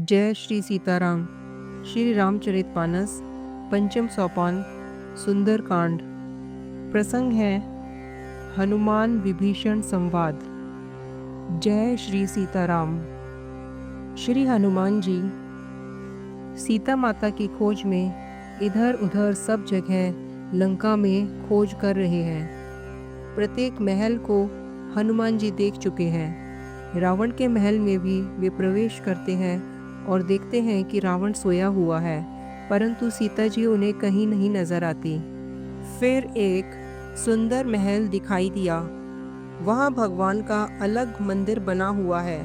जय श्री सीताराम। श्री रामचरितमानस पंचम सोपान सुंदरकांड। प्रसंग है हनुमान विभीषण संवाद। जय श्री सीताराम। श्री हनुमान जी सीता माता की खोज में इधर उधर सब जगह लंका में खोज कर रहे हैं। प्रत्येक महल को हनुमान जी देख चुके हैं। रावण के महल में भी वे प्रवेश करते हैं और देखते हैं कि रावण सोया हुआ है, परंतु सीता जी उन्हें कहीं नहीं नजर आती। फिर एक सुंदर महल दिखाई दिया। वहाँ भगवान का अलग मंदिर बना हुआ है।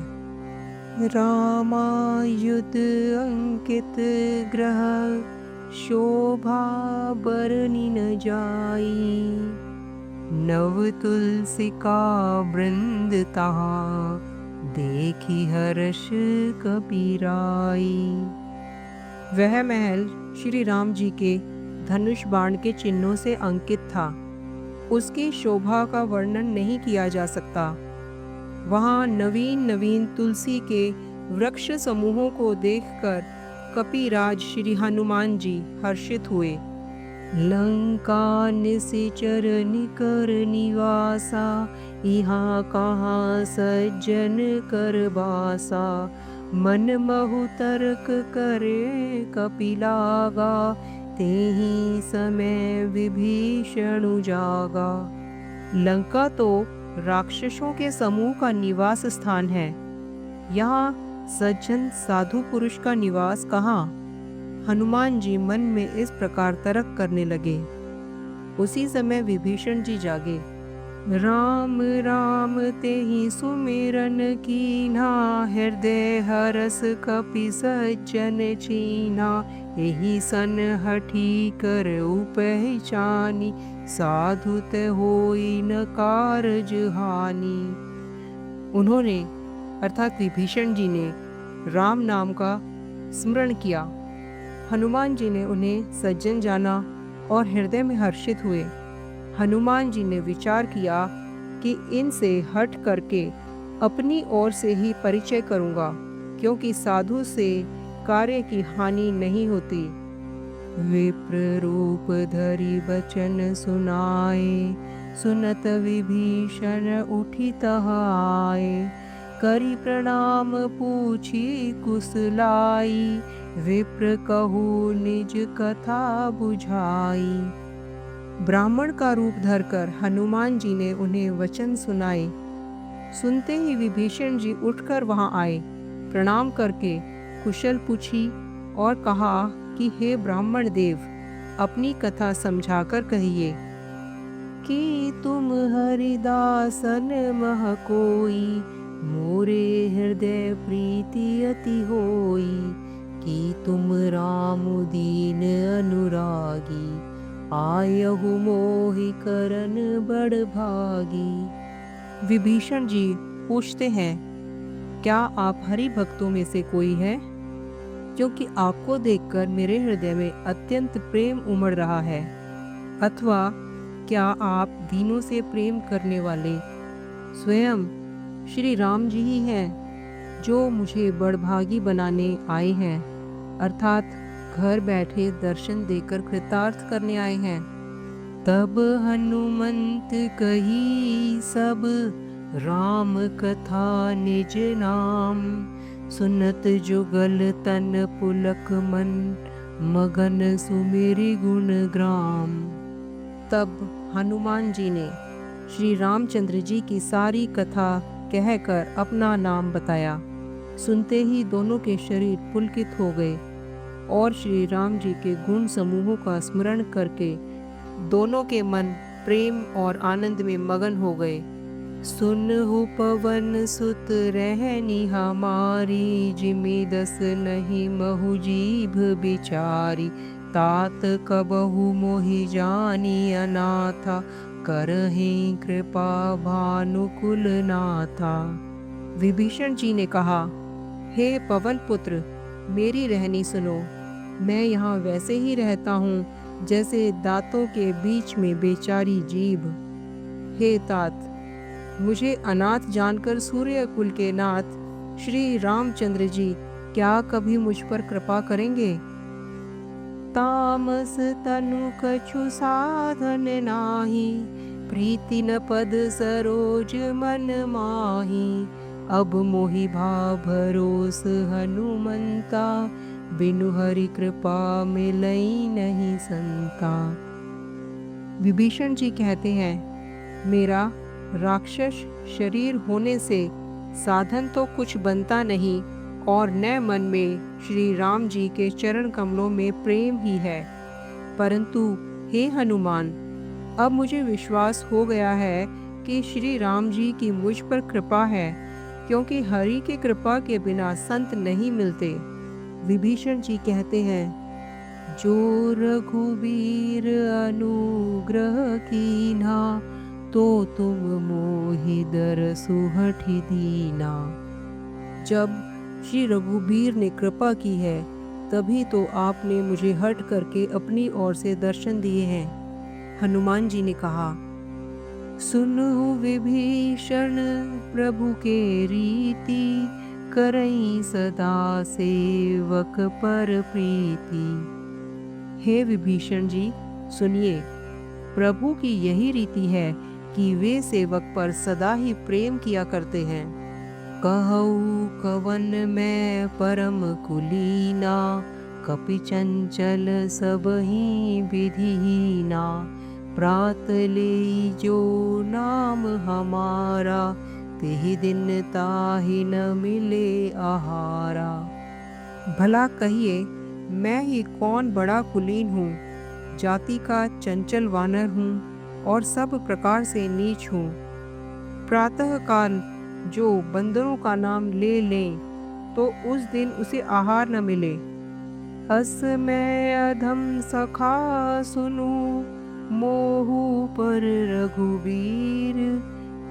रामायुध अंकित ग्रह शोभा बरनी न जाई, नव तुलसी का वृंद तहाँ देखी हर्ष कबीराई। वह महल श्री राम जी के धनुष बाण के चिन्हों से अंकित था। उसकी शोभा का वर्णन नहीं किया जा सकता। वहाँ नवीन नवीन तुलसी के वृक्ष समूहों को देखकर कपिराज श्री हनुमान जी हर्षित हुए। लंका निशिचर निकर निवासा, यहाँ कहाँ सज्जन कर बासा, मन महु तर्क करे कपिलागा, तेहि समय विभीषण जागा। लंका तो राक्षसों के समूह का निवास स्थान है। यहाँ सज्जन साधु पुरुष का निवास कहाँ? हनुमान जी मन में इस प्रकार तर्क करने लगे। उसी समय विभीषण जी जागे। राम राम तेहि सुमिरन कीन्हा, हृदय हरस कपि सज्जन छीन्हा, एहि सन हठी कर उपहचानी, साधु ते होई न कारज हानि। उन्होंने अर्थात विभीषण जी ने राम नाम का स्मरण किया। हनुमान जी ने उन्हें सज्जन जाना और हृदय में हर्षित हुए। हनुमान जी ने विचार किया कि इनसे हट करके अपनी ओर से ही परिचय करूंगा, क्योंकि साधु से कार्य की हानि नहीं होती। विप्र रूप धरि बचन सुनाए, सुनत विभीषण उठी तह आए, करी प्रणाम पूछी कुशलाई, विप्र कहू निज कथा बुझाई। ब्राह्मण का रूप धरकर हनुमान जी ने उन्हें वचन सुनाए। सुनते ही विभीषण जी उठकर वहां आए, प्रणाम करके कुशल पूछी और कहा कि हे ब्राह्मण देव, अपनी कथा समझाकर कहिए कि तुम हरिदासन मह कोई, मोरे हृदय प्रीति अति होई, कि तुम राम दीन अनुरागी, आयहु मोहि करन बड़ भागी। विभीषण जी पूछते हैं, क्या आप हरि भक्तों में से कोई है? क्योंकि आपको देखकर मेरे हृदय में अत्यंत प्रेम उमड़ रहा है। अथवा क्या आप दीनों से प्रेम करने वाले स्वयं श्री राम जी ही हैं, जो मुझे बड़भागी बनाने आए हैं, अर्थात घर बैठे दर्शन देकर कृतार्थ करने आए हैं। तब हनुमंत कही सब, राम कथा निज नाम, सुनत जुगल तन पुलक मन, मगन सुमिरि गुण ग्राम। तब हनुमान जी ने श्री रामचंद्र जी की सारी कथा कहकर अपना नाम बताया। सुनते ही दोनों के शरीर पुलकित हो गए और श्री राम जी के गुण समूहों का स्मरण करके दोनों के मन प्रेम और आनंद में मगन हो गए। सुनहु पवन सुत रहनी हमारी, जिमि दस नहीं महु जीभ बिचारी, तात कबहु मोहि जानी अनाथा, करहि कृपा भानुकुल नाथा। विभीषण जी ने कहा, हे पवन पुत्र, मेरी रहनी सुनो। मैं यहाँ वैसे ही रहता हूँ जैसे दांतों के बीच में बेचारी जीभ। हे तात, मुझे अनाथ जानकर सूर्य कुल के नाथ श्री रामचंद्र जी क्या कभी मुझ पर कृपा करेंगे? तामस तनु कछु साधन नाही, प्रीति न पद सरोज मन माही। अब मोहि भाव भरोस हनुमंता, बिनु हरि कृपा मिलई नहीं संता। विभीषण जी कहते हैं, मेरा राक्षस शरीर होने से साधन तो कुछ बनता नहीं और न मन में श्री राम जी के चरण कमलों में प्रेम ही है। परंतु हे हनुमान, अब मुझे विश्वास हो गया है कि श्री राम जी की मुझ पर कृपा है, क्योंकि हरि की कृपा के बिना संत नहीं मिलते। विभीषण जी कहते हैं, जो रघुबीर अनुग्रह कीन्हा, तो तुम मोहि दरसु हठि दीना। जब श्री रघुबीर ने कृपा की है, तभी तो आपने मुझे हट करके अपनी ओर से दर्शन दिए हैं। हनुमान जी ने कहा, सुनु विभीषण प्रभु के रीति, करई सदा सेवक पर प्रीति। हे विभीषण जी, सुनिए, प्रभु की यही रीति है कि वे सेवक पर सदा ही प्रेम किया करते हैं। कहऊ कवन मैं परम कुलीना, कपि चंचल सबहि विधिहीना। प्रात लेई जो नाम हमारा, तेहि दिन ताहि न मिले आहारा। भला कहिए, मैं ही कौन बड़ा कुलीन हूँ, जाति का चंचल वानर हूँ और सब प्रकार से नीच हूँ। प्रातः काल जो बंदरों का नाम ले लें, तो उस दिन उसे आहार न मिले। अस मैं अधम सखा सुनु, मोहु पर रघुबीर।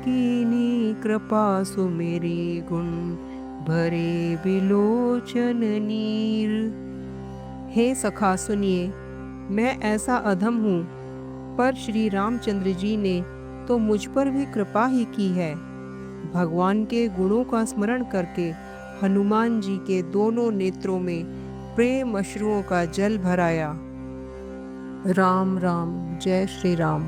कीन्ही कृपा सुमेरी गुण, भरे बिलोचन नीर। हे सखा सुनिए, मैं ऐसा अधम हूँ, पर श्री रामचंद्र जी ने तो मुझ पर भी कृपा ही की है। भगवान के गुणों का स्मरण करके हनुमान जी के दोनों नेत्रों में प्रेम अश्रुओं का जल भराया। राम राम, जय श्री राम।